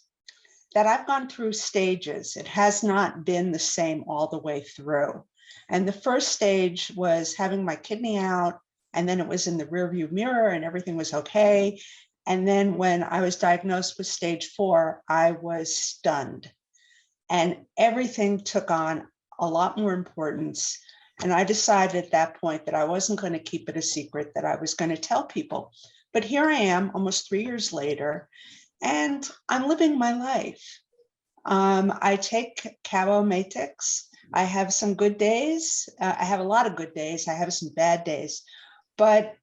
that I've gone through stages. It has not been the same all the way through. And the first stage was having my kidney out, and then it was in the rearview mirror and everything was okay. And then when I was diagnosed with stage 4, I was stunned. And everything took on a lot more importance. And I decided at that point that I wasn't going to keep it a secret, that I was going to tell people. But here I am almost 3 years later, and I'm living my life. I take Cabometyx. I have some good days. I have a lot of good days. I have some bad days, but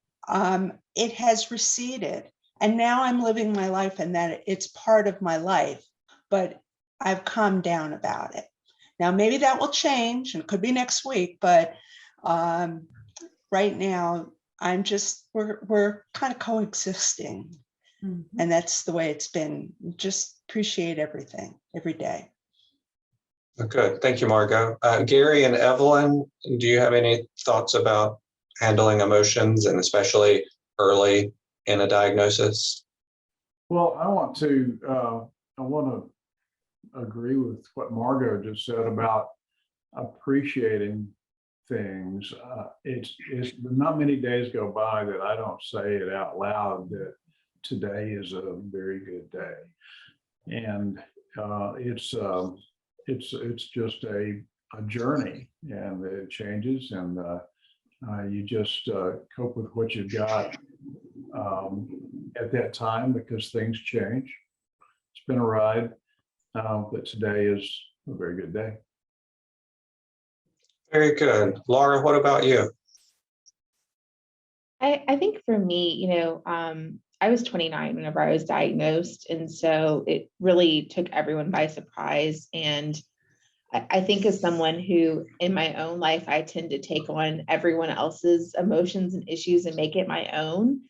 it has receded. And now I'm living my life, and that it's part of my life, but I've calmed down about it. Now, maybe that will change, and it could be next week, but right now we're kind of coexisting. Mm-hmm. And that's the way it's been. Just appreciate everything every day. Good. Thank you, Margot. Gary and Evelyn, do you have any thoughts about handling emotions, and especially early in a diagnosis? Well, I want to agree with what Margot just said about appreciating things. It's not many days go by that I don't say it out loud that today is a very good day. And it's just a journey, and it changes, and you just cope with what you've got at that time, because things change. It's been a ride, but today is a very good day. Very good. Laura, what about you? I think for me, I was 29 whenever I was diagnosed. And so it really took everyone by surprise. And I think as someone who in my own life, I tend to take on everyone else's emotions and issues and make it my own.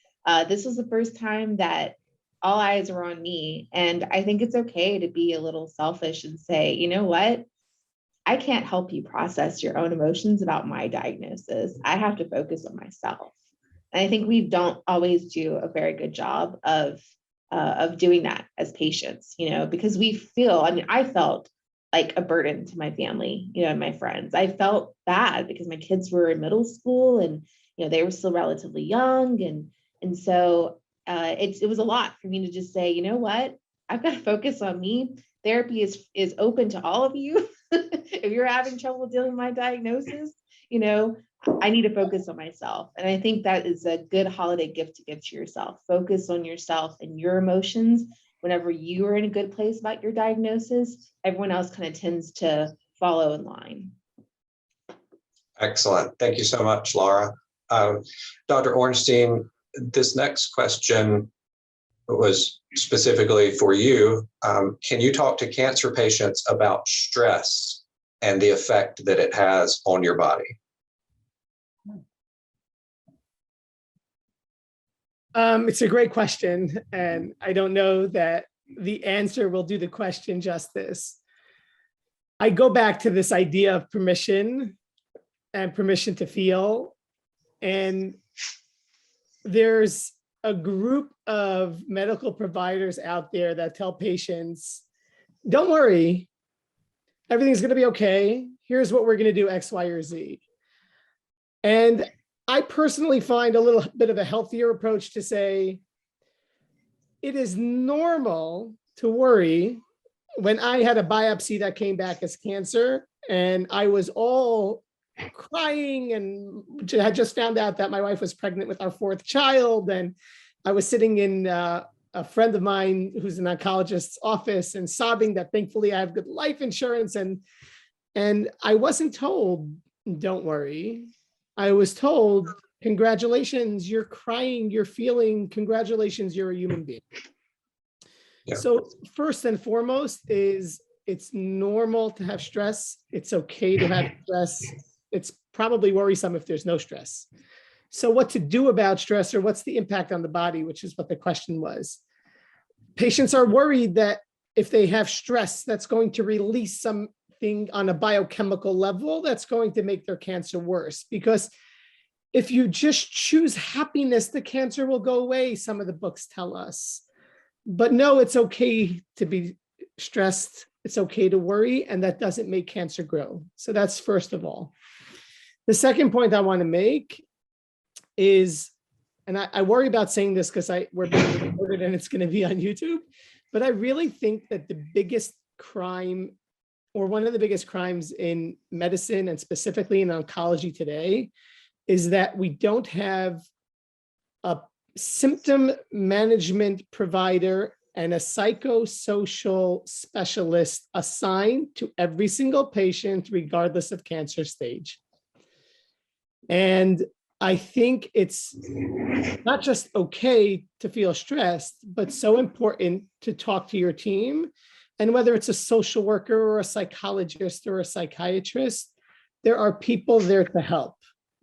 This was the first time that all eyes were on me. And I think it's okay to be a little selfish and say, you know what? I can't help you process your own emotions about my diagnosis. I have to focus on myself. And I think we don't always do a very good job of doing that as patients, because we feel, I felt like a burden to my family, and my friends. I felt bad because my kids were in middle school and, they were still relatively young. And so it was a lot for me to just say, you know what, I've got to focus on me. Therapy is open to all of you. If you're having trouble dealing with my diagnosis, I need to focus on myself. And I think that is a good holiday gift to give to yourself. Focus on yourself and your emotions. Whenever you are in a good place about your diagnosis, everyone else kind of tends to follow in line. Excellent. Thank you so much, Laura. Dr. Ornstein, this next question was specifically for you. Can you talk to cancer patients about stress and the effect that it has on your body? It's a great question, and I don't know that the answer will do the question justice. I go back to this idea of permission and permission to feel. And there's a group of medical providers out there that tell patients, don't worry, everything's going to be okay. Here's what we're going to do, X, Y, or Z. And I personally find a little bit of a healthier approach to say, it is normal to worry. When I had a biopsy that came back as cancer, and I was all crying and had just found out that my wife was pregnant with our 4th child. And I was sitting in a friend of mine who's an oncologist's office and sobbing that thankfully I have good life insurance. And I wasn't told, don't worry. I was told, congratulations, you're crying, you're feeling, congratulations, you're a human being. Yeah. So first and foremost is it's normal to have stress. It's okay to have stress. It's probably worrisome if there's no stress. So what to do about stress, or what's the impact on the body, which is what the question was. Patients are worried that if they have stress, that's going to release something on a biochemical level that's going to make their cancer worse. Because if you just choose happiness, the cancer will go away, some of the books tell us. But no, it's okay to be stressed. It's okay to worry, and that doesn't make cancer grow. So that's first of all. The second point I want to make is, and I worry about saying this because we're being recorded and it's going to be on YouTube, but I really think that the biggest crime, or one of the biggest crimes in medicine and specifically in oncology today, is that we don't have a symptom management provider and a psychosocial specialist assigned to every single patient, regardless of cancer stage. And I think it's not just okay to feel stressed, but so important to talk to your team. And whether it's a social worker or a psychologist or a psychiatrist, there are people there to help.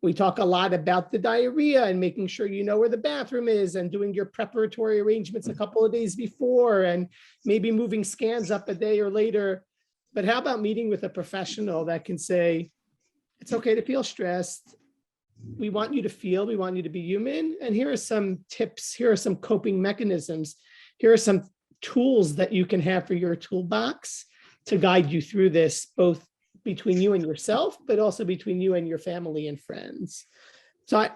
We talk a lot about the diarrhea and making sure you know where the bathroom is and doing your preparatory arrangements a couple of days before and maybe moving scans up a day or later. But how about meeting with a professional that can say, it's okay to feel stressed. We want you to feel, we want you to be human. And here are some tips. Here are some coping mechanisms. Here are some tools that you can have for your toolbox to guide you through this, both between you and yourself, but also between you and your family and friends. So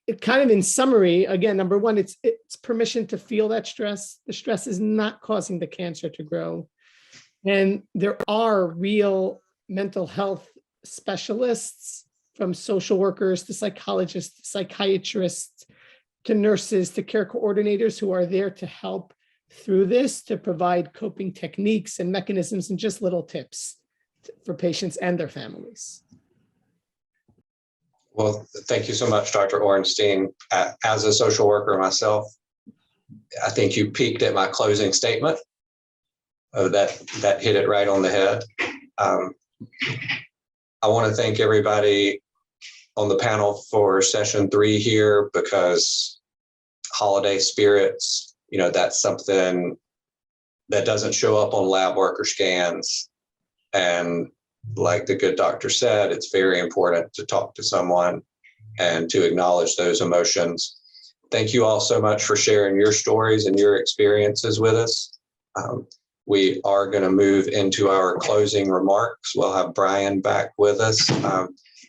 it kind of in summary, again, number one, it's permission to feel that stress. The stress is not causing the cancer to grow. And there are real mental health specialists, from social workers to psychologists, to psychiatrists, to nurses, to care coordinators who are there to help through this, to provide coping techniques and mechanisms and just little tips for patients and their families. Well, thank you so much, Dr. Ornstein. As a social worker myself, I think you peaked at my closing statement. That hit it right on the head. I want to thank everybody on the panel for session 3 here, because holiday spirits, that's something that doesn't show up on lab worker scans. And like the good doctor said, it's very important to talk to someone and to acknowledge those emotions. Thank you all so much for sharing your stories and your experiences with us. We are going to move into our closing remarks. We'll have Brian back with us.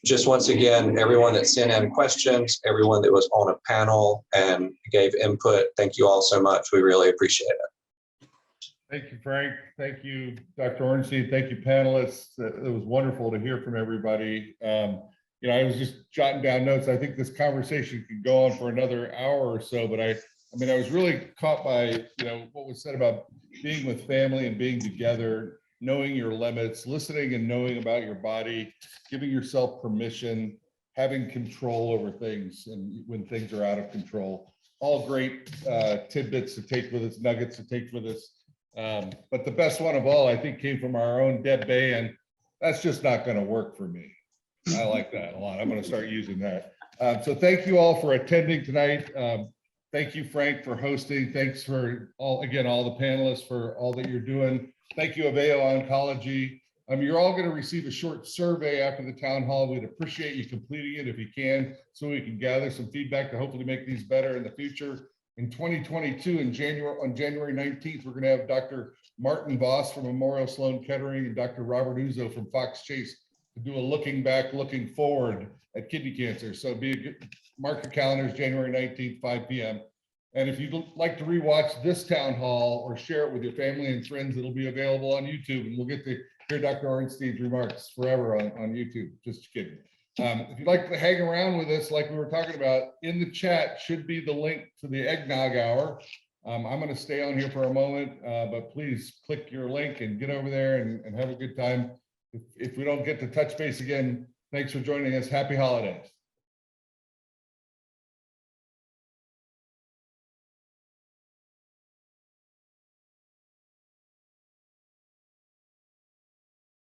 Just once again, everyone that sent in questions, everyone that was on a panel and gave input, thank you all so much. We really appreciate it. Thank you, Frank. Thank you, Dr. Ornstein. Thank you, panelists. It was wonderful to hear from everybody. I was just jotting down notes. I think this conversation could go on for another hour or so, but I was really caught by, what was said about being with family and being together, knowing your limits, listening and knowing about your body, giving yourself permission, having control over things and when things are out of control. All great tidbits to take with us, nuggets to take with us. But the best one of all, I think, came from our own Deb Bay, and that's just not going to work for me. I like that a lot. I'm going to start using that. So thank you all for attending tonight. Thank you, Frank, for hosting. Thanks for all the panelists for all that you're doing. Thank you, Aveo Oncology. You're all going to receive a short survey after the town hall. We'd appreciate you completing it if you can, so we can gather some feedback to hopefully make these better in the future. In 2022, on January 19th, we're going to have Dr. Martin Voss from Memorial Sloan Kettering and Dr. Robert Uzo from Fox Chase to do a looking back, looking forward at kidney cancer. So mark your calendars, January 19th, 5 p.m. And if you'd like to rewatch this town hall or share it with your family and friends, it'll be available on YouTube, and we'll get to hear Dr. Ornstein's remarks forever on YouTube. Just kidding. If you'd like to hang around with us, like we were talking about, in the chat should be the link to the eggnog hour. I'm going to stay on here for a moment, but please click your link and get over there and have a good time. If we don't get to touch base again, thanks for joining us. Happy holidays.